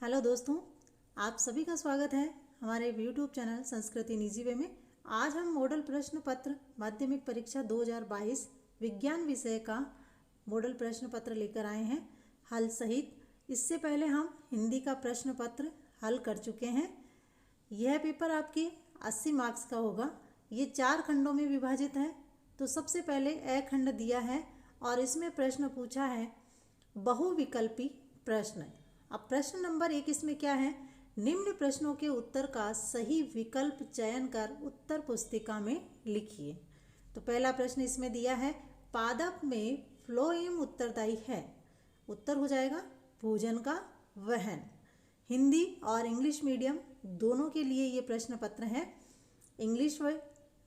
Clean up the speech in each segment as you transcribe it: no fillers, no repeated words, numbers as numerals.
Hello दोस्तों, आप सभी का स्वागत है हमारे YouTube चैनल संस्कृति निजी वे में। आज हम मॉडल प्रश्न पत्र माध्यमिक परीक्षा 2022 विज्ञान विषय का मॉडल प्रश्न पत्र लेकर आए हैं हल सहित। इससे पहले हम हिंदी का प्रश्न पत्र हल कर चुके हैं। यह पेपर आपके 80 मार्क्स का होगा। ये 4 खंडों में विभाजित है। तो सबसे पहले ए खंड दिया है और इसमें प्रश्न पूछा है बहुविकल्पी प्रश्न। अब प्रश्न नंबर 1 इसमें क्या है, निम्न प्रश्नों के उत्तर का सही विकल्प चयन कर उत्तर पुस्तिका में लिखिए। तो पहला प्रश्न इसमें दिया है पादप में फ्लोएम उत्तरदायी है। उत्तर हो जाएगा भोजन का वहन। हिंदी और इंग्लिश मीडियम दोनों के लिए ये प्रश्न पत्र है। इंग्लिश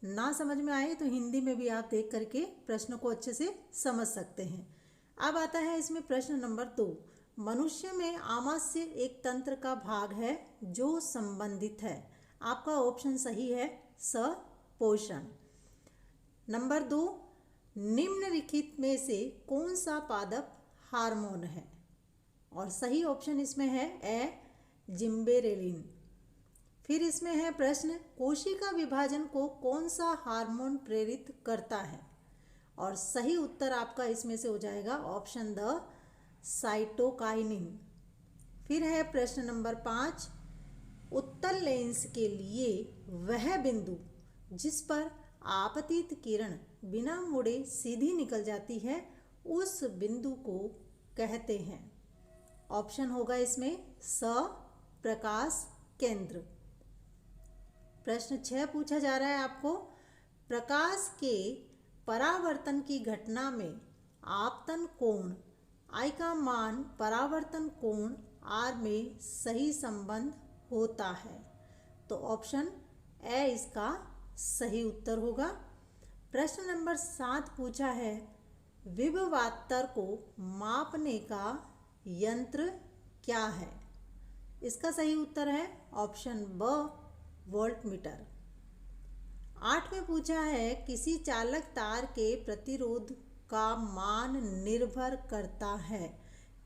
ना समझ में आए तो हिंदी में भी आप देख करके प्रश्न को अच्छे से समझ सकते हैं। अब आता है इसमें प्रश्न नंबर 2, मनुष्य में आमाशय एक तंत्र का भाग है जो संबंधित है। आपका ऑप्शन सही है सपोषण। नंबर 2, निम्नलिखित में से कौन सा पादप हार्मोन है? और सही ऑप्शन इसमें है ए जिम्बेरेलिन। फिर इसमें है प्रश्न कोशिका विभाजन को कौन सा हार्मोन प्रेरित करता है? और सही उत्तर आपका इसमें से हो जाएगा ऑप्शन द साइटोकाइनिन। फिर है प्रश्न नंबर 5, उत्तल लेंस के लिए वह बिंदु जिस पर आपतित किरण बिना मुड़े सीधी निकल जाती है उस बिंदु को कहते हैं। ऑप्शन होगा इसमें स प्रकाश केंद्र। प्रश्न 6 पूछा जा रहा है आपको, प्रकाश के परावर्तन की घटना में आपतन कोण I का मान परावर्तन कोण R में सही संबंध होता है। तो ऑप्शन ए इसका सही उत्तर होगा। प्रश्न नंबर 7 पूछा है विभवांतर को मापने का यंत्र क्या है? इसका सही उत्तर है ऑप्शन ब वोल्टमीटर। 8 में पूछा है किसी चालक तार के प्रतिरोध का मान निर्भर करता है।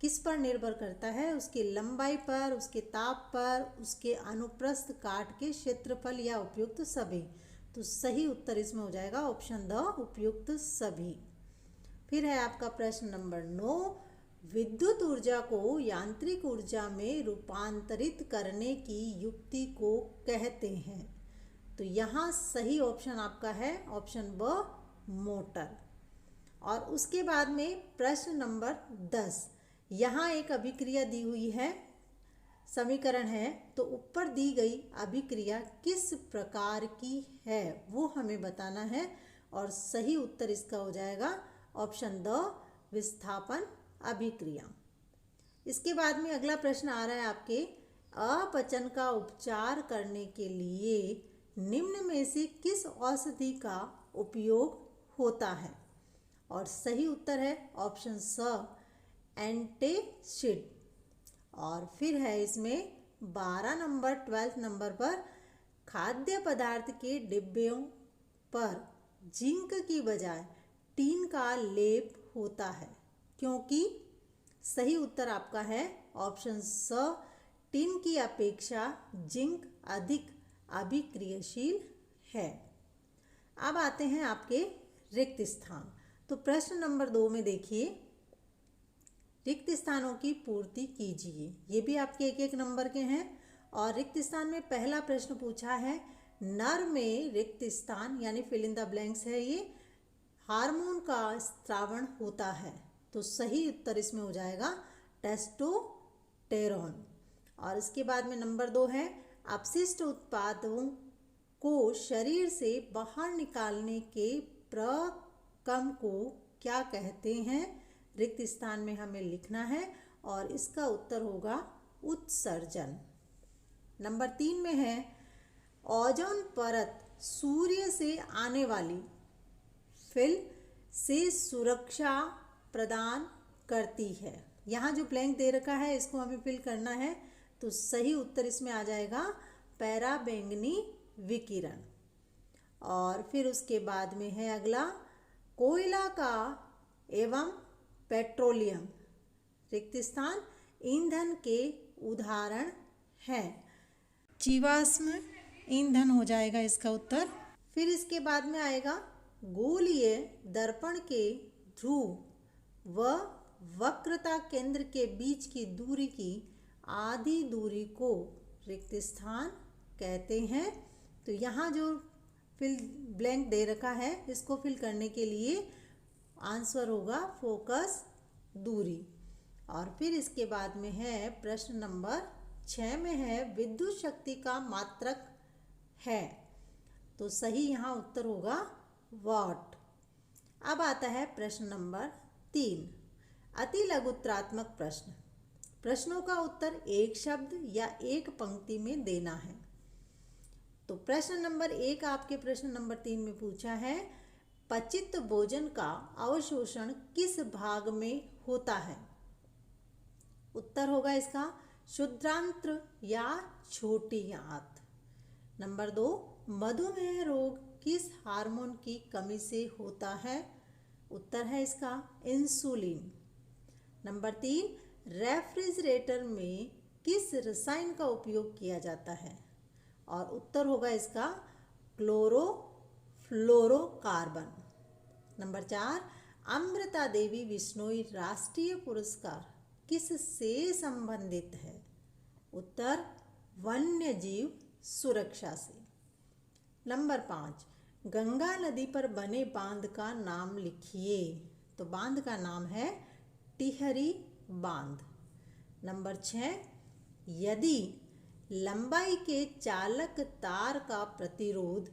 किस पर निर्भर करता है? उसकी लंबाई पर, उसके ताप पर, उसके अनुप्रस्थ काट के क्षेत्रफल या उपयुक्त सभी। तो सही उत्तर इसमें हो जाएगा ऑप्शन द उपयुक्त सभी। फिर है आपका प्रश्न नंबर 9, विद्युत ऊर्जा को यांत्रिक ऊर्जा में रूपांतरित करने की युक्ति को कहते हैं। तो यहाँ सही ऑप्शन आपका है ऑप्शन ब मोटर। और उसके बाद में प्रश्न नंबर 10, यहाँ एक अभिक्रिया दी हुई है, समीकरण है। तो ऊपर दी गई अभिक्रिया किस प्रकार की है वो हमें बताना है। और सही उत्तर इसका हो जाएगा ऑप्शन द विस्थापन अभिक्रिया। इसके बाद में अगला प्रश्न आ रहा है आपके, अपचन का उपचार करने के लिए निम्न में से किस औषधि का उपयोग होता है? और सही उत्तर है ऑप्शन स एंटासिड। और फिर है इसमें 12 नंबर 12 नंबर पर खाद्य पदार्थ के डिब्बों पर जिंक की बजाय टीन का लेप होता है क्योंकि? सही उत्तर आपका है ऑप्शन स टीन की अपेक्षा जिंक अधिक अभिक्रियाशील है। अब आते हैं आपके रिक्त स्थान। तो प्रश्न नंबर 2 में देखिए, रिक्त स्थानों की पूर्ति कीजिए। ये भी आपके 1-1 नंबर के हैं। और रिक्त स्थान में पहला प्रश्न पूछा है नर में रिक्त स्थान यानी फिल इन द ब्लैंक्स है, ये हार्मोन का स्रावण होता है। तो सही उत्तर इसमें हो जाएगा टेस्टोस्टेरोन। और इसके बाद में नंबर 2 है अपशिष्ट उत्पादों को शरीर से बाहर निकालने के प्रक्रम को क्या कहते हैं? रिक्त स्थान में हमें लिखना है और इसका उत्तर होगा उत्सर्जन। नंबर 3 में है ओजोन परत सूर्य से आने वाली फिल्म से सुरक्षा प्रदान करती है। यहाँ जो ब्लैंक दे रखा है इसको हमें फिल करना है। तो सही उत्तर इसमें आ जाएगा पराबैंगनी विकिरण। और फिर उसके बाद में है अगला कोयला का एवं पेट्रोलियम रिक्त स्थान ईंधन के उदाहरण है। जीवाश्म ईंधन हो जाएगा इसका उत्तर। फिर इसके बाद में आएगा गोलीय दर्पण के ध्रुव व वक्रता केंद्र के बीच की दूरी की आधी दूरी को रिक्त स्थान कहते हैं। तो यहाँ जो फिल ब्लैंक दे रखा है इसको फिल करने के लिए आंसर होगा फोकस दूरी। और फिर इसके बाद में है प्रश्न नंबर 6 में है विद्युत शक्ति का मात्रक है, तो सही यहाँ उत्तर होगा वाट। अब आता है प्रश्न नंबर 3, अति लघुत्तरात्मक प्रश्न। प्रश्नों का उत्तर एक शब्द या एक पंक्ति में देना है। तो प्रश्न नंबर 1 आपके प्रश्न नंबर 3 में पूछा है, पचित भोजन का अवशोषण किस भाग में होता है? उत्तर होगा इसका क्षुद्रांत्र या छोटी आंत। नंबर 2, मधुमेह रोग किस हार्मोन की कमी से होता है? उत्तर है इसका इंसुलिन। नंबर 3, रेफ्रिजरेटर में किस रसायन का उपयोग किया जाता है? और उत्तर होगा इसका क्लोरोफ्लोरोकार्बन। नंबर 4, अमृता देवी बिश्नोई राष्ट्रीय पुरस्कार किस से संबंधित है? उत्तर वन्य जीव सुरक्षा से। नंबर 5, गंगा नदी पर बने बांध का नाम लिखिए। तो बांध का नाम है टिहरी बांध। नंबर 6, यदि लंबाई के चालक तार का प्रतिरोध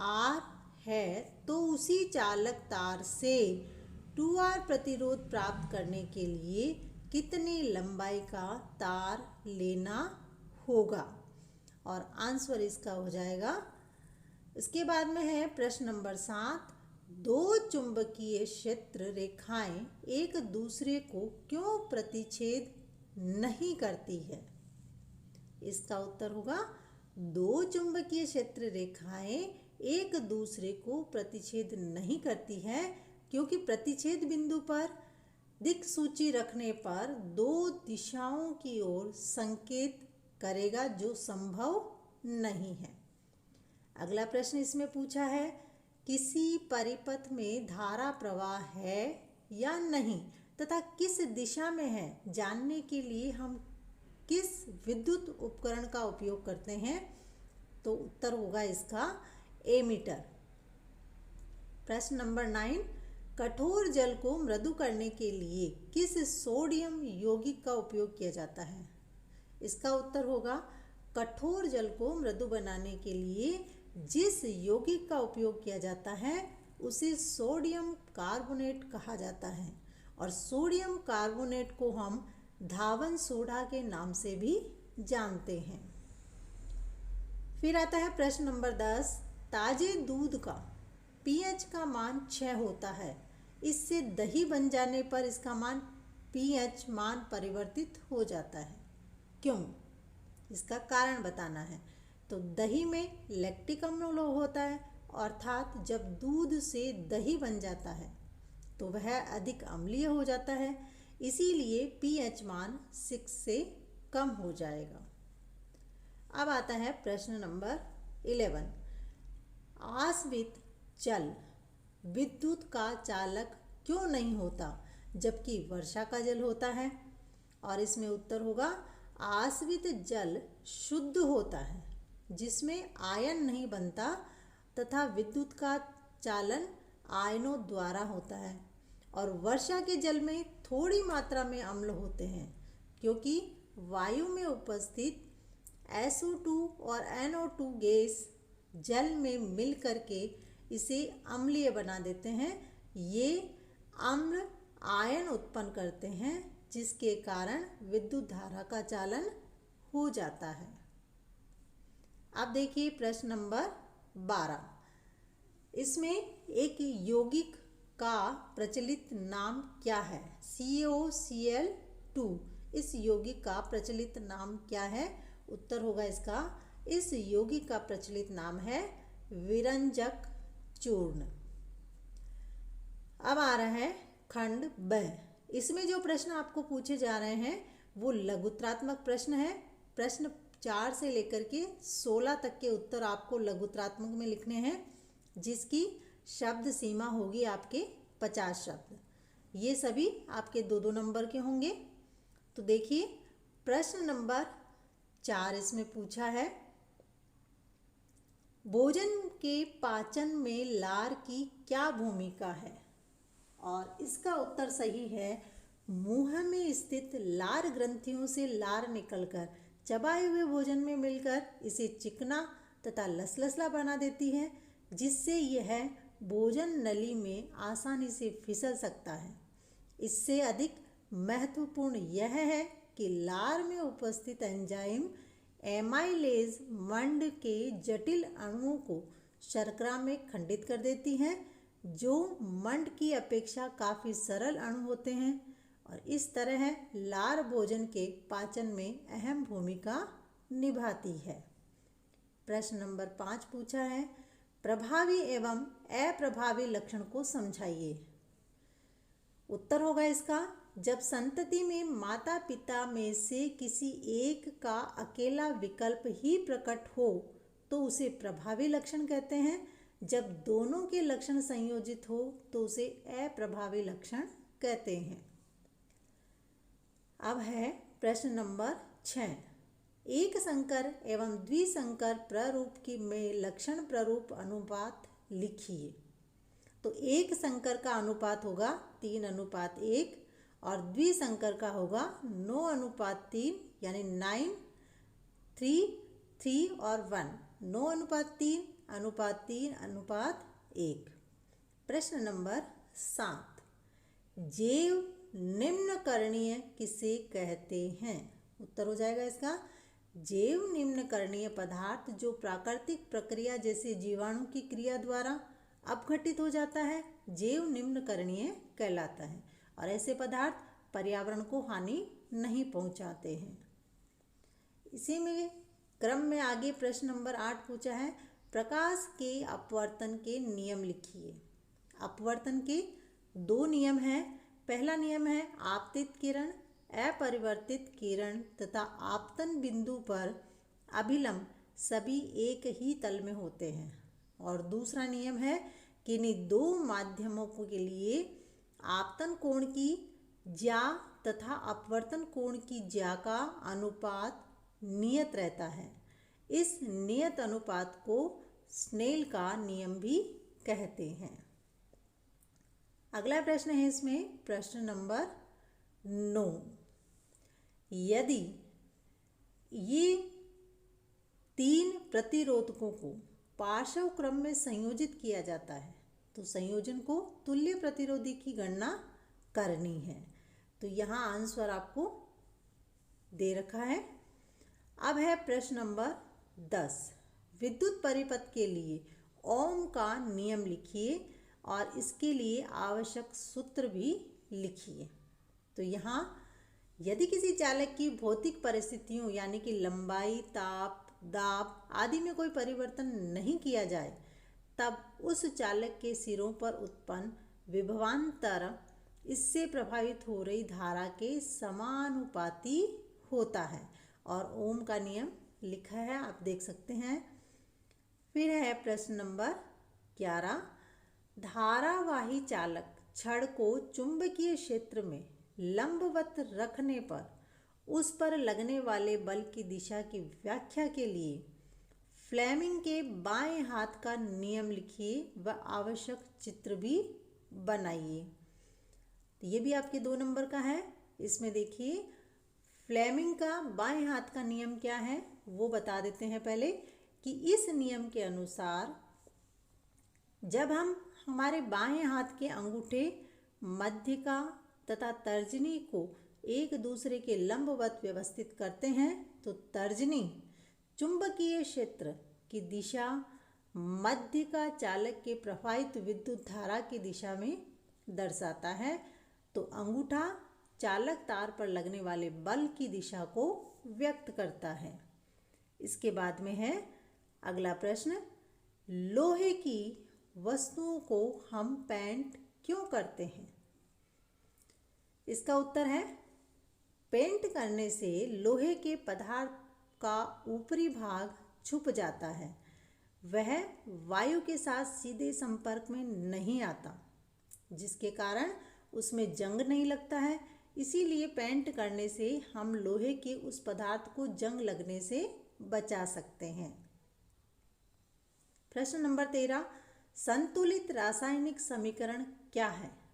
R है तो उसी चालक तार से 2R प्रतिरोध प्राप्त करने के लिए कितनी लंबाई का तार लेना होगा? और आंसर इसका हो जाएगा। इसके बाद में है प्रश्न नंबर 7, दो चुंबकीय क्षेत्र रेखाएं एक दूसरे को क्यों प्रतिच्छेद नहीं करती है? इसका उत्तर होगा दो चुंबकीय क्षेत्र रेखाएं एक दूसरे को प्रतिच्छेद नहीं करती है क्योंकि प्रतिच्छेद बिंदु पर दिक्सूची रखने पर दो दिशाओं की ओर संकेत करेगा जो संभव नहीं है। अगला प्रश्न इसमें पूछा है, किसी परिपथ में धारा प्रवाह है या नहीं तथा किस दिशा में है जानने के लिए हम किस विद्युत उपकरण का उपयोग करते हैं? तो उत्तर होगा इसका एमीटर। प्रश्न नंबर 9, कठोर जल को मृदु करने के लिए किस सोडियम यौगिक का उपयोग किया जाता है? इसका उत्तर होगा कठोर जल को मृदु बनाने के लिए जिस यौगिक का उपयोग किया जाता है उसे सोडियम कार्बोनेट कहा जाता है और सोडियम कार्बोनेट को हम धावन सोडा के नाम से भी जानते हैं। फिर आता है प्रश्न नंबर 10, ताजे दूध का pH का मान 6 होता है, इससे दही बन जाने पर इसका मान pH मान परिवर्तित हो जाता है, क्यों? इसका कारण बताना है। तो दही में लैक्टिक अम्ल होता है, अर्थात जब दूध से दही बन जाता है तो वह अधिक अम्लीय हो जाता है, इसीलिए pH मान 6 से कम हो जाएगा। अब आता है प्रश्न नंबर 11, आश्रित जल विद्युत का चालक क्यों नहीं होता जबकि वर्षा का जल होता है? और इसमें उत्तर होगा आश्रित जल शुद्ध होता है जिसमें आयन नहीं बनता तथा विद्युत का चालन आयनों द्वारा होता है, और वर्षा के जल में थोड़ी मात्रा में अम्ल होते हैं क्योंकि वायु में उपस्थित SO2 और NO2 गैस जल में मिल करके इसे अम्लीय बना देते हैं। ये अम्ल आयन उत्पन्न करते हैं जिसके कारण विद्युत धारा का चालन हो जाता है। अब देखिए प्रश्न नंबर 12, इसमें एक यौगिक का प्रचलित नाम क्या है? COCl2, इस यौगिक का प्रचलित नाम क्या है? उत्तर होगा इसका, इस यौगिक का प्रचलित नाम है विरंजक चूर्ण। अब आ रहा है खंड ब। इसमें जो प्रश्न आपको पूछे जा रहे हैं वो लघुत्रात्मक प्रश्न है। प्रश्न 4 से लेकर के 16 तक के उत्तर आपको लघुत्रात्मक में लिखने हैं, जिसकी शब्द सीमा होगी आपके 50 शब्द। ये सभी आपके 2-2 नंबर के होंगे। तो देखिए प्रश्न नंबर 4 इसमें पूछा है, भोजन के पाचन में लार की क्या भूमिका है? और इसका उत्तर सही है, मुंह में स्थित लार ग्रंथियों से लार निकलकर चबाए हुए भोजन में मिलकर इसे चिकना तथा लसलसला बना देती है, जिससे यह भोजन नली में आसानी से फिसल सकता है। इससे अधिक महत्वपूर्ण यह है कि लार में उपस्थित एंजाइम एमाइलेज मंड के जटिल अणुओं को शर्करा में खंडित कर देती हैं, जो मंड की अपेक्षा काफ़ी सरल अणु होते हैं, और इस तरह लार भोजन के पाचन में अहम भूमिका निभाती है। प्रश्न नंबर 5 पूछा है, प्रभावी एवं अप्रभावी लक्षण को समझाइए। उत्तर होगा इसका, जब संतति में माता पिता में से किसी एक का अकेला विकल्प ही प्रकट हो तो उसे प्रभावी लक्षण कहते हैं। जब दोनों के लक्षण संयोजित हो तो उसे अप्रभावी लक्षण कहते हैं। अब है प्रश्न नंबर 6, एक संकर एवं द्विसंकर प्ररूप की में लक्षण प्ररूप अनुपात लिखिए। तो एक संकर का अनुपात होगा 3:1 और द्विसंकर का होगा 9:3, यानी 9, 3, 3 और 1, 9:3:3:1। प्रश्न नंबर 7, जैव निम्नकरणीय किसे कहते हैं? उत्तर हो जाएगा इसका, जैव निम्नकरणीय पदार्थ जो प्राकृतिक प्रक्रिया जैसे जीवाणु की क्रिया द्वारा अपघटित हो जाता है, जैव निम्नकरणीय कहलाता है, और ऐसे पदार्थ पर्यावरण को हानि नहीं पहुंचाते हैं। इसी में क्रम में आगे प्रश्न नंबर 8 पूछा है, प्रकाश के अपवर्तन के नियम लिखिए। अपवर्तन के 2 नियम हैं। पहला नियम है आपतित किरण, अपरिवर्तित किरण तथा आपतन बिंदु पर अभिलंब सभी एक ही तल में होते हैं। और दूसरा नियम है कि इन्हीं 2 माध्यमों के लिए आपतन कोण की ज्या तथा अपवर्तन कोण की ज्या का अनुपात नियत रहता है। इस नियत अनुपात को स्नेल का नियम भी कहते हैं। अगला प्रश्न है इसमें प्रश्न नंबर 9, यदि ये 3 प्रतिरोधकों को पार्श्व क्रम में संयोजित किया जाता है तो संयोजन को तुल्य प्रतिरोधी की गणना करनी है। तो यहाँ आंसर आपको दे रखा है। अब है प्रश्न नंबर 10, विद्युत परिपथ के लिए ओम का नियम लिखिए और इसके लिए आवश्यक सूत्र भी लिखिए। तो यहाँ यदि किसी चालक की भौतिक परिस्थितियों यानी कि लंबाई, ताप, दाब आदि में कोई परिवर्तन नहीं किया जाए, तब उस चालक के सिरों पर उत्पन्न विभवांतर इससे प्रभावित हो रही धारा के समानुपाती होता है, और ओम का नियम लिखा है, आप देख सकते हैं। फिर है प्रश्न नंबर 11, धारावाही चालक छड़ को चुंबकीय क्षेत्र में लंबवत रखने पर उस पर लगने वाले बल की दिशा की व्याख्या के लिए फ्लेमिंग के बाएं हाथ का नियम लिखिए व आवश्यक चित्र भी बनाइए। तो ये भी आपके 2 नंबर का है। इसमें देखिए फ्लेमिंग का बाएं हाथ का नियम क्या है वो बता देते हैं पहले, कि इस नियम के अनुसार जब हम हमारे बाएं हाथ के अंगूठे, मध्यिका तथा तर्जनी को एक दूसरे के लंबवत व्यवस्थित करते हैं तो तर्जनी चुंबकीय क्षेत्र की दिशा मध्यिका चालक के प्रवाहित विद्युत धारा की दिशा में दर्शाता है, तो अंगूठा चालक तार पर लगने वाले बल की दिशा को व्यक्त करता है। इसके बाद में है अगला प्रश्न, लोहे की वस्तुओं को हम पेंट क्यों करते हैं? इसका उत्तर है पेंट करने से लोहे के पदार्थ का ऊपरी भाग छुप जाता है, वह वायु के साथ सीधे संपर्क में नहीं आता, जिसके कारण उसमें जंग नहीं लगता है। इसीलिए पेंट करने से हम लोहे के उस पदार्थ को जंग लगने से बचा सकते हैं। प्रश्न नंबर 13, संतुलित रासायनिक समीकरण क्या है?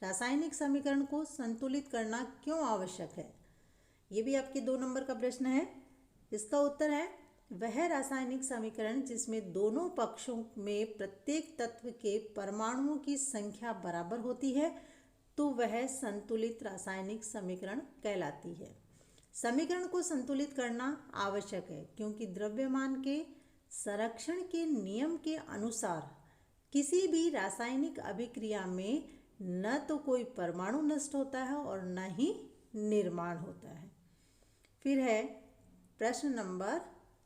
रासायनिक समीकरण को संतुलित करना क्यों आवश्यक है? ये भी आपके 2 नंबर का प्रश्न है। इसका उत्तर है वह रासायनिक समीकरण जिसमें दोनों पक्षों में प्रत्येक तत्व के परमाणुओं की संख्या बराबर होती है, तो वह संतुलित रासायनिक समीकरण कहलाती है। समीकरण को संतुलित करना आवश्यक है क्योंकि द्रव्यमान के संरक्षण के नियम के अनुसार किसी भी रासायनिक अभिक्रिया में न तो कोई परमाणु नष्ट होता है और न ही निर्माण होता है। फिर है प्रश्न नंबर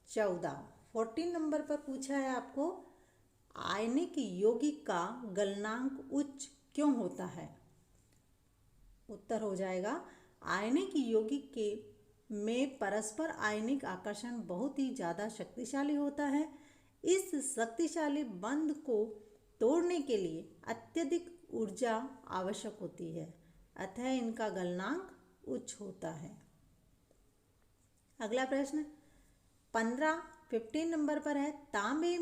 14 नंबर पर पूछा है आपको, आयनिक यौगिक का गलनांक उच्च क्यों होता है? उत्तर हो जाएगा, आयनिक यौगिक के में परस्पर आयनिक आकर्षण बहुत ही ज़्यादा शक्तिशाली होता है। इस शक्तिशाली बंध को तोड़ने के लिए अत्यधिक ऊर्जा आवश्यक होती है, अतः इनका गलनांक उच्च होता है। अगला प्रश्न 15 नंबर पर है, तांबे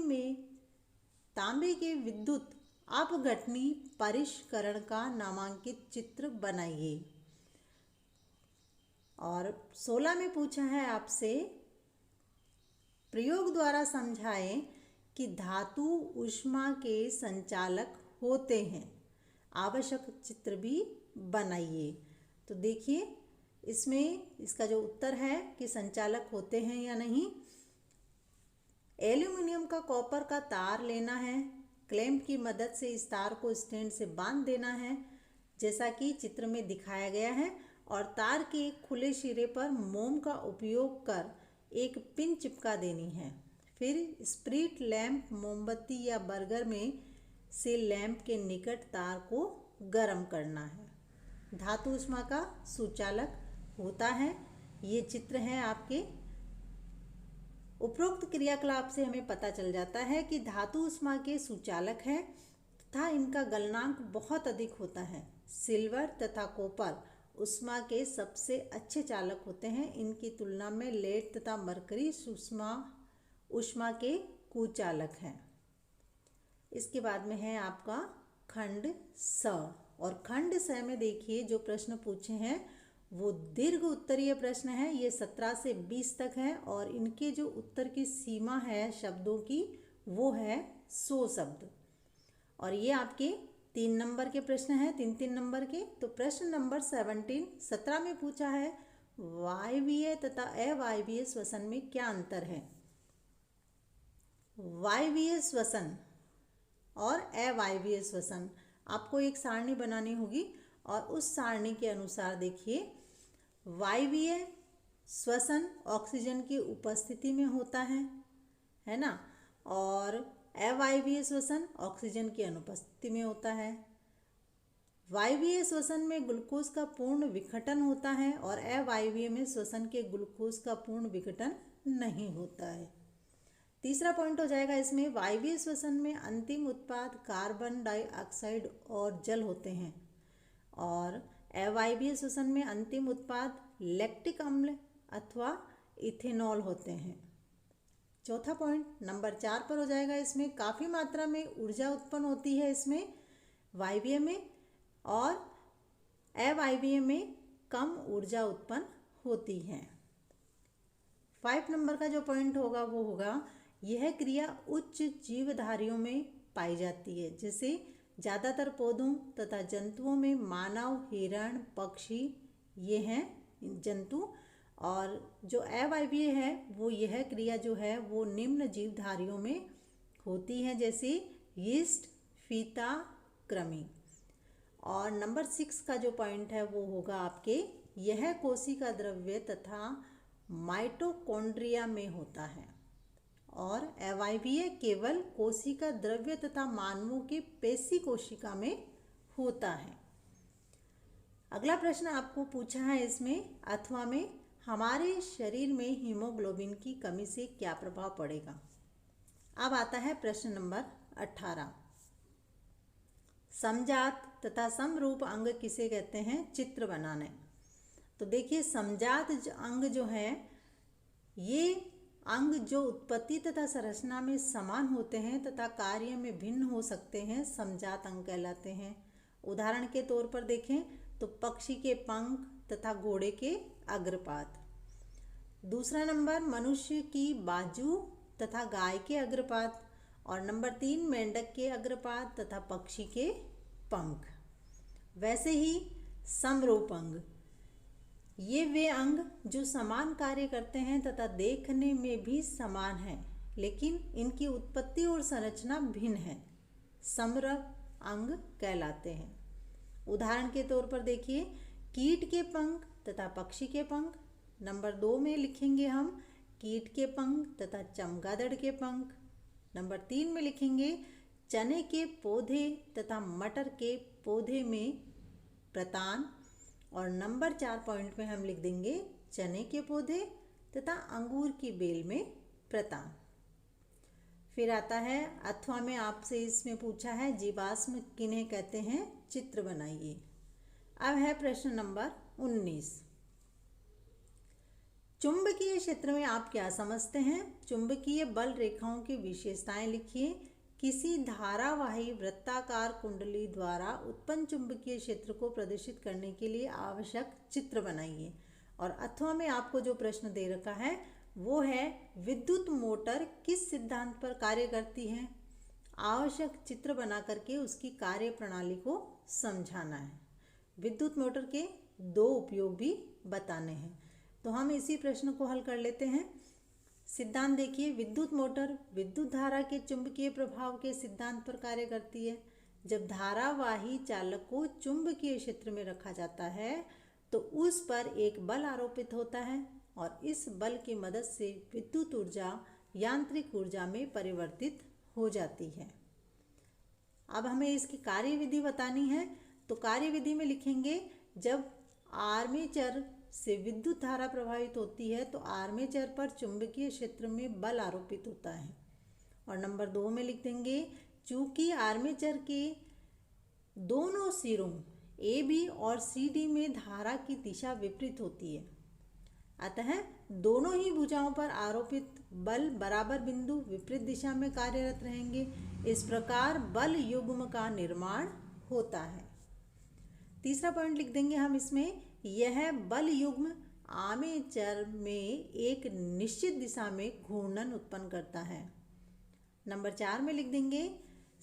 के विद्युत अपघटनी परिष्करण का नामांकित चित्र बनाइए। और 16 में पूछा है आपसे, प्रयोग द्वारा समझाएं कि धातु ऊष्मा के संचालक होते हैं, आवश्यक चित्र भी बनाइए। तो देखिए इसमें इसका जो उत्तर है कि संचालक होते हैं या नहीं। एल्यूमिनियम का कॉपर का तार लेना है, क्लैंप की मदद से इस तार को स्टैंड से बांध देना है जैसा कि चित्र में दिखाया गया है, और तार के खुले सिरे पर मोम का उपयोग कर एक पिन चिपका देनी है। फिर स्प्रिट लैंप मोमबत्ती या बर्गर में से लैंप के निकट तार को गर्म करना है। धातु ऊष्मा का सुचालक होता है। ये चित्र है आपके। उपरोक्त क्रियाकलाप से हमें पता चल जाता है कि धातु ऊष्मा के सुचालक हैं तथा इनका गलनांक बहुत अधिक होता है। सिल्वर तथा कॉपर ऊष्मा के सबसे अच्छे चालक होते हैं। इनकी तुलना में लेड तथा मरकरी ऊष्मा के कुचालक हैं। इसके बाद में है आपका खंड स, और खंड स में देखिए जो प्रश्न पूछे हैं वो दीर्घ उत्तरीय प्रश्न है। ये 17 से 20 तक है और इनके जो उत्तर की सीमा है शब्दों की वो है 100 शब्द। और ये आपके 3 नंबर के प्रश्न हैं, 3 नंबर के। तो प्रश्न नंबर 17 में पूछा है, वायवीय तथा अवायवीय श्वसन में क्या अंतर है? वायवीय श्वसन और अवायवीय श्वसन, आपको एक सारणी बनानी होगी और उस सारणी के अनुसार देखिए, वायवीय श्वसन ऑक्सीजन की उपस्थिति में होता है ना, और अवायवीय श्वसन ऑक्सीजन की अनुपस्थिति में होता है। वायवीय श्वसन में ग्लूकोज का पूर्ण विघटन होता है और अवायवीय में श्वसन के ग्लूकोज का पूर्ण विघटन नहीं होता है। तीसरा पॉइंट हो जाएगा इसमें, वायवीय श्वसन में अंतिम उत्पाद कार्बन डाइऑक्साइड और जल होते हैं और अवायवीय श्वसन में अंतिम उत्पाद लैक्टिक अम्ल अथवा इथेनॉल होते हैं। चौथा पॉइंट नंबर 4 पर हो जाएगा, इसमें काफ़ी मात्रा में ऊर्जा उत्पन्न होती है इसमें वायवीय में, और अवायवीय में कम ऊर्जा उत्पन्न होती है। 5 नंबर का जो पॉइंट होगा वो होगा, यह क्रिया उच्च जीवधारियों में पाई जाती है, जैसे ज़्यादातर पौधों तथा जंतुओं में मानव, हिरण, पक्षी ये हैं जंतु, और जो अवायवीय है वो यह क्रिया जो है वो निम्न जीवधारियों में होती है, जैसे यीस्ट, फीता, कृमि। और नंबर 6 का जो पॉइंट है वो होगा आपके, यह कोशिका द्रव्य तथा माइटोकॉन्ड्रिया में होता है, और अवायवीय केवल कोशिका द्रव्य तथा मानवों के पेशी कोशिका में होता है। अगला प्रश्न आपको पूछा है इसमें अथवा में, हमारे शरीर में हीमोग्लोबिन की कमी से क्या प्रभाव पड़ेगा। अब आता है प्रश्न नंबर 18। समजात तथा समरूप अंग किसे कहते हैं। चित्र बनाने। तो देखिए, समजात अंग जो है, ये अंग जो उत्पत्ति तथा संरचना में समान होते हैं तथा कार्य में भिन्न हो सकते हैं, समजात अंग कहलाते हैं। उदाहरण के तौर पर देखें तो पक्षी के पंख तथा घोड़े के अग्रपाद। दूसरा नंबर, मनुष्य की बाजू तथा गाय के अग्रपाद। और नंबर 3, मेंढक के अग्रपाद तथा पक्षी के पंख। वैसे ही समरूप अंग, ये वे अंग जो समान कार्य करते हैं तथा देखने में भी समान हैं, लेकिन इनकी उत्पत्ति और संरचना भिन्न है, समरूप अंग कहलाते हैं। उदाहरण के तौर पर देखिए, कीट के पंख तथा पक्षी के पंख। नंबर 2 में लिखेंगे हम कीट के पंख तथा चमगादड़ के पंख। नंबर 3 में लिखेंगे चने के पौधे तथा मटर के पौधे में प्रतान। और नंबर 4 पॉइंट में हम लिख देंगे चने के पौधे तथा अंगूर की बेल में प्रतान। फिर आता है अथवा में, आपसे इसमें पूछा है जीवाश्म किन्हें कहते हैं। चित्र बनाइए। अब है प्रश्न नंबर 19। चुंबकीय क्षेत्र में आप क्या समझते हैं। चुंबकीय बल रेखाओं की विशेषताएं लिखिए। किसी धारावाही वृत्ताकार कुंडली द्वारा उत्पन्न चुंबकीय क्षेत्र को प्रदर्शित करने के लिए आवश्यक चित्र बनाइए। और अथवा में आपको जो प्रश्न दे रखा है वो है विद्युत मोटर किस सिद्धांत पर कार्य करती है। आवश्यक चित्र बना करके उसकी कार्य प्रणाली को समझाना है। विद्युत मोटर के 2 उपयोग भी बताने हैं। तो हम इसी प्रश्न को हल कर लेते हैं। सिद्धांत देखिए, विद्युत मोटर विद्युत धारा के चुंबकीय प्रभाव के सिद्धांत पर कार्य करती है। जब धारावाही चालक को चुंबकीय क्षेत्र में रखा जाता है तो उस पर एक बल आरोपित होता है और इस बल की मदद से विद्युत ऊर्जा यांत्रिक ऊर्जा में परिवर्तित हो जाती है। अब हमें इसकी कार्यविधि बतानी है। तो कार्यविधि में लिखेंगे, जब आर्मेचर से विद्युत धारा प्रवाहित होती है तो आर्मेचर पर चुंबकीय क्षेत्र में बल आरोपित होता है। और नंबर 2 में लिख देंगे, चूंकि आर्मेचर के दोनों सिरों AB और CD में धारा की दिशा विपरीत होती है, अतः दोनों ही भुजाओं पर आरोपित बल बराबर बिंदु विपरीत दिशा में कार्यरत रहेंगे। इस प्रकार बल युग्म का निर्माण होता है। तीसरा पॉइंट लिख देंगे हम इसमें, यह बल युग्म आर्मेचर में एक निश्चित दिशा में घूर्णन उत्पन्न करता है। नंबर 4 में लिख देंगे,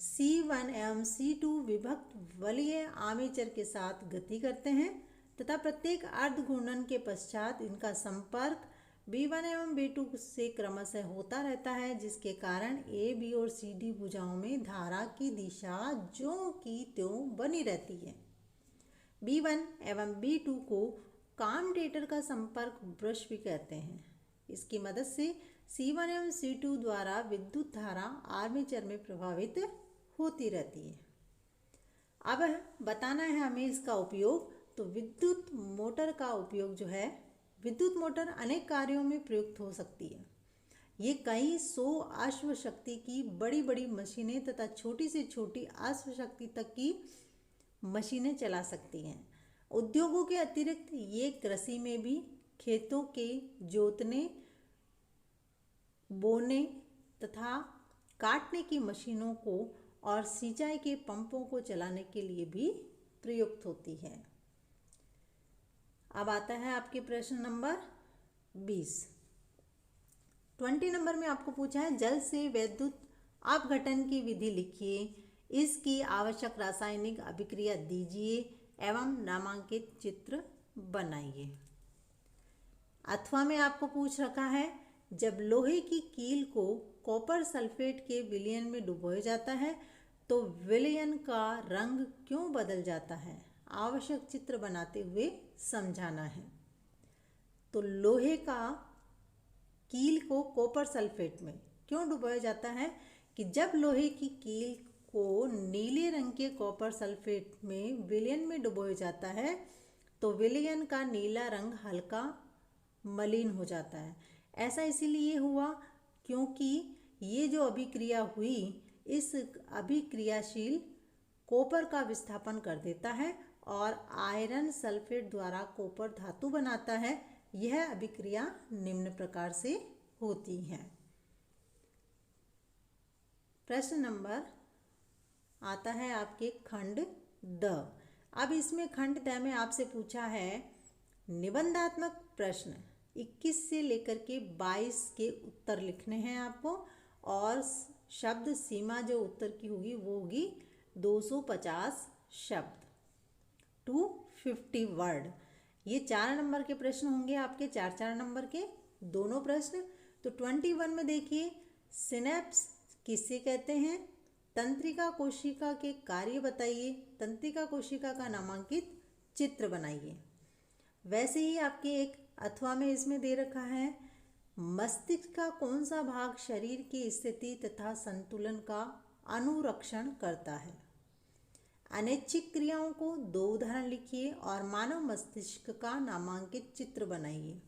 C1 एवं C2 विभक्त वलय आर्मेचर के साथ गति करते हैं तथा प्रत्येक अर्ध घूर्णन के पश्चात इनका संपर्क B1 एवं B2 से क्रमशः होता रहता है, जिसके कारण AB और CD भुजाओं में धारा की दिशा ज्यों की त्यों बनी रहती है। B1 एवं B2 को कम्यूटेटर का संपर्क ब्रश भी कहते हैं। इसकी मदद से C1 एवं C2 द्वारा विद्युत धारा आर्मेचर में प्रभावित होती रहती है। अब बताना है हमें इसका उपयोग। तो विद्युत मोटर का उपयोग जो है, विद्युत मोटर अनेक कार्यों में प्रयुक्त हो सकती है। ये कई 100 अश्व शक्ति की बड़ी बड़ी मशीनें तथा छोटी से छोटी अश्व शक्ति तक की मशीनें चला सकती हैं। उद्योगों के अतिरिक्त ये कृषि में भी खेतों के जोतने, बोने तथा काटने की मशीनों को और सिंचाई के पंपों को चलाने के लिए भी प्रयुक्त होती है। अब आता है आपके प्रश्न नंबर 20। 20 नंबर में आपको पूछा है, जल से विद्युत अपघटन की विधि लिखिए, इसकी आवश्यक रासायनिक अभिक्रिया दीजिए एवं नामांकित चित्र बनाइए। अथवा में आपको पूछ रखा है, जब लोहे की कील को कॉपर सल्फेट के विलयन में डुबोया जाता है तो विलयन का रंग क्यों बदल जाता है। आवश्यक चित्र बनाते हुए समझाना है। तो लोहे का कील को कॉपर सल्फेट में क्यों डुबोया जाता है कि जब लोहे की कील को नीले रंग के कॉपर सल्फेट में विलयन में डुबोया जाता है तो विलयन का नीला रंग हल्का मलिन हो जाता है। ऐसा इसीलिए हुआ क्योंकि ये जो अभिक्रिया हुई, इस अभिक्रियाशील कॉपर का विस्थापन कर देता है और आयरन सल्फेट द्वारा कॉपर धातु बनाता है। यह अभिक्रिया निम्न प्रकार से होती है। प्रश्न नंबर आता है आपके खंड द। अब इसमें खंड द में आपसे पूछा है निबंधात्मक प्रश्न 21 से लेकर के 22 के उत्तर लिखने हैं आपको, और शब्द सीमा जो उत्तर की होगी वो होगी 250 शब्द, 250 वर्ड। ये 4 नंबर के प्रश्न होंगे आपके, 4 नंबर के दोनों प्रश्न। तो 21 में देखिए, सिनेप्स किसे कहते हैं? तंत्रिका कोशिका के कार्य बताइए। तंत्रिका कोशिका का नामांकित चित्र बनाइए। वैसे ही आपके एक अथवा में इसमें दे रखा है, मस्तिष्क का कौन सा भाग शरीर की स्थिति तथा संतुलन का अनुरक्षण करता है? अनैच्छिक क्रियाओं को 2 उदाहरण लिखिए और मानव मस्तिष्क का नामांकित चित्र बनाइए।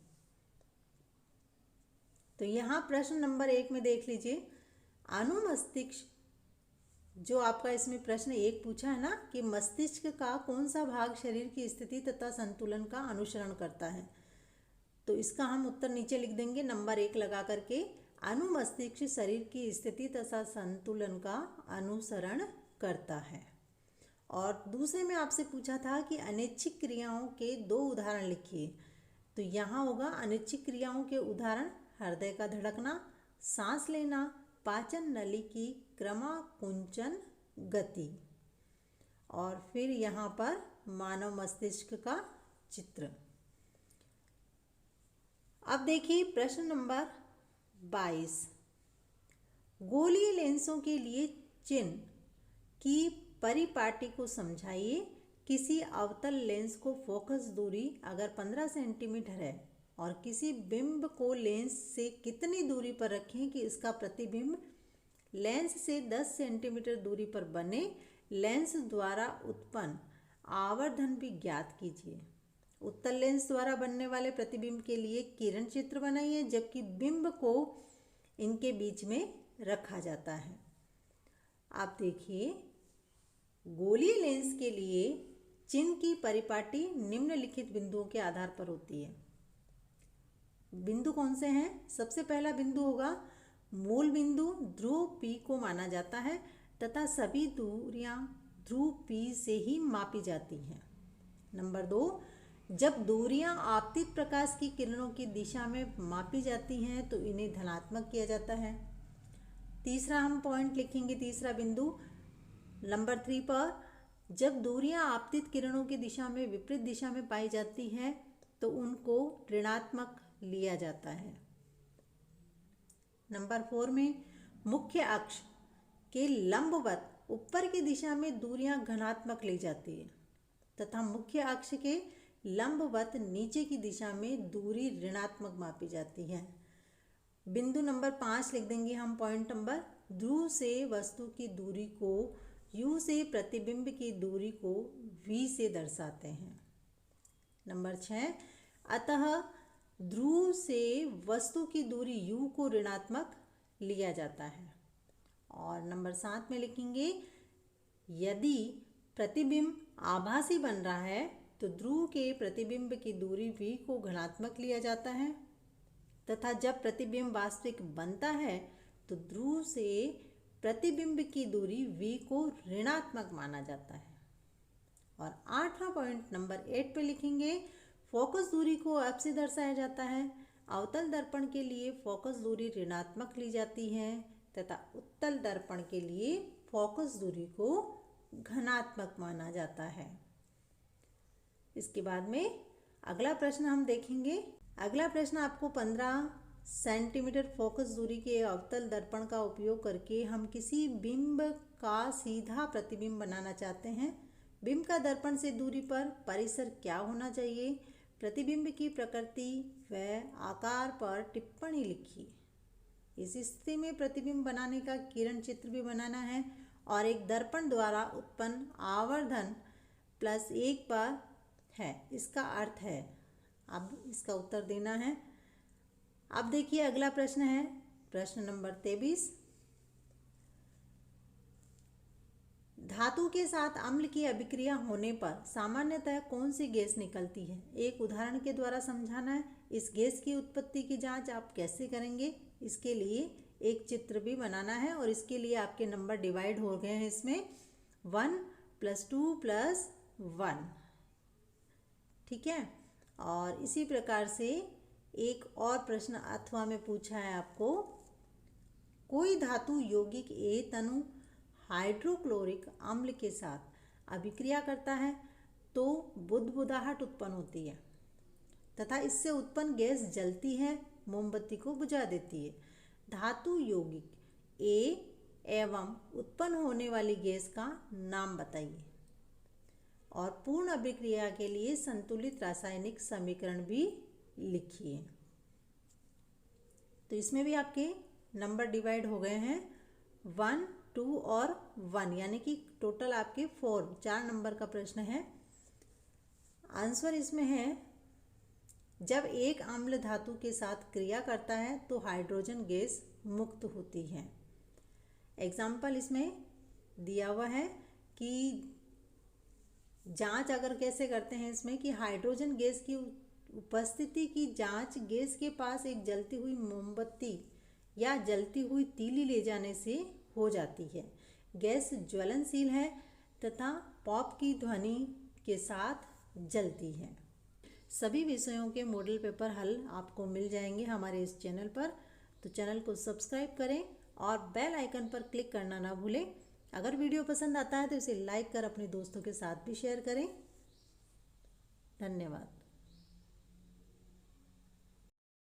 तो यहाँ प्रश्न नंबर 1 में देख लीजिए, अनुमस्तिष्क जो आपका इसमें प्रश्न 1 पूछा है ना कि मस्तिष्क का कौन सा भाग शरीर की स्थिति तथा संतुलन का अनुसरण करता है, तो इसका हम उत्तर नीचे लिख देंगे नंबर 1 लगा करके। अनुमस्तिष्क शरीर की स्थिति तथा संतुलन का अनुसरण करता है। और दूसरे में आपसे पूछा था कि अनैच्छिक क्रियाओं के 2 उदाहरण लिखिए। तो यहाँ होगा अनैच्छिक क्रियाओं के उदाहरण, हृदय का धड़कना, सांस लेना, पाचन नली की क्रमाकुंचन गति, और फिर यहाँ पर मानव मस्तिष्क का चित्र। अब देखिए प्रश्न नंबर 22, गोलीय लेंसों के लिए चिन्ह की परिपाटी को समझाइए। किसी अवतल लेंस को फोकस दूरी अगर 15 सेंटीमीटर है और किसी बिंब को लेंस से कितनी दूरी पर रखें कि इसका प्रतिबिंब लेंस से 10 सेंटीमीटर दूरी पर बने, लेंस द्वारा उत्पन्न आवर्धन भी ज्ञात कीजिए। उत्तल लेंस द्वारा बनने वाले प्रतिबिंब के लिए किरण चित्र बनाइए, जबकि बिंब को इनके बीच में रखा जाता है। आप देखिए, गोलीय लेंस के लिए चिन्ह की परिपाटी निम्नलिखित बिंदुओं के आधार पर होती है। बिंदु कौन से हैं? सबसे पहला बिंदु होगा मूल बिंदु, ध्रुव P को माना जाता है तथा सभी दूरियां ध्रुव P से ही मापी जाती हैं। नंबर 2, जब दूरियां आपतित प्रकाश की किरणों की दिशा में मापी जाती हैं तो इन्हें धनात्मक किया जाता है। तीसरा हम पॉइंट लिखेंगे, तीसरा बिंदु नंबर 3 पर, जब दूरियां आपतित किरणों की दिशा में विपरीत दिशा में पाई जाती हैं तो उनको ऋणात्मक लिया जाता है। नंबर 4 में मुख्य अक्ष के लंबवत ऊपर की दिशा में दूरियां घनात्मक ली जाती है तथा मुख्य अक्ष के लंबवत नीचे की दिशा में दूरी ऋणात्मक मापी जाती है। बिंदु नंबर 5 लिख देंगे हम पॉइंट नंबर, ध्रुव से वस्तु की दूरी को U से प्रतिबिंब की दूरी को V से दर्शाते हैं। नंबर 6, अतः ध्रुव से वस्तु की दूरी U को ऋणात्मक लिया जाता है। और नंबर 7 में लिखेंगे, यदि प्रतिबिंब आभासी बन रहा है तो ध्रुव के प्रतिबिंब की दूरी V को धनात्मक लिया जाता है तथा जब प्रतिबिंब वास्तविक बनता है तो ध्रुव से प्रतिबिंब की दूरी V को ऋणात्मक माना जाता है। और 8वां पॉइंट नंबर 8 पे लिखेंगे, फोकस दूरी को F से दर्शाया जाता है। अवतल दर्पण के लिए फोकस दूरी ऋणात्मक ली जाती है तथा उत्तल दर्पण के लिए फोकस दूरी को घनात्मक माना जाता है। इसके बाद में अगला प्रश्न हम देखेंगे। अगला प्रश्न आपको 15 सेंटीमीटर फोकस दूरी के अवतल दर्पण का उपयोग करके हम किसी बिंब का सीधा प्रतिबिंब बनाना चाहते हैं। बिंब का दर्पण से दूरी पर परिसर क्या होना चाहिए? प्रतिबिंब की प्रकृति व आकार पर टिप्पणी लिखिए। इस स्थिति में प्रतिबिंब बनाने का किरण चित्र भी बनाना है और एक दर्पण द्वारा उत्पन्न आवर्धन +1 पर है, इसका अर्थ है। अब इसका उत्तर देना है। अब देखिए अगला प्रश्न है प्रश्न नंबर 23। धातु के साथ अम्ल की अभिक्रिया होने पर सामान्यतः कौन सी गैस निकलती है? एक उदाहरण के द्वारा समझाना है। इस गैस की उत्पत्ति की जांच आप कैसे करेंगे, इसके लिए एक चित्र भी बनाना है और इसके लिए आपके नंबर डिवाइड हो गए हैं इसमें 1 + 2 + 1। ठीक है। और इसी प्रकार से एक और प्रश्न अथवा में पूछा है आपको, कोई धातु यौगिक A तनु हाइड्रोक्लोरिक अम्ल के साथ अभिक्रिया करता है तो बुदबुदाहट उत्पन्न होती है तथा इससे उत्पन्न गैस जलती है, मोमबत्ती को बुझा देती है। धातु यौगिक A एवं उत्पन्न होने वाली गैस का नाम बताइए और पूर्ण अभिक्रिया के लिए संतुलित रासायनिक समीकरण भी लिखिए। तो इसमें भी आपके नंबर डिवाइड हो गए हैं 1, 2 और 1, यानी कि टोटल आपके 4 नंबर का प्रश्न है। आंसर इसमें है, जब एक अम्ल धातु के साथ क्रिया करता है तो हाइड्रोजन गैस मुक्त होती है। एग्जाम्पल इसमें दिया हुआ है कि जांच अगर कैसे करते हैं इसमें कि हाइड्रोजन गैस की उपस्थिति की जांच गैस के पास एक जलती हुई मोमबत्ती या जलती हुई तीली ले जाने से हो जाती है। गैस ज्वलनशील है तथा पॉप की ध्वनि के साथ जलती है। सभी विषयों के मॉडल पेपर हल आपको मिल जाएंगे हमारे इस चैनल पर, तो चैनल को सब्सक्राइब करें और बेल आइकन पर क्लिक करना ना भूलें। अगर वीडियो पसंद आता है तो इसे लाइक कर अपने दोस्तों के साथ भी शेयर करें। धन्यवाद।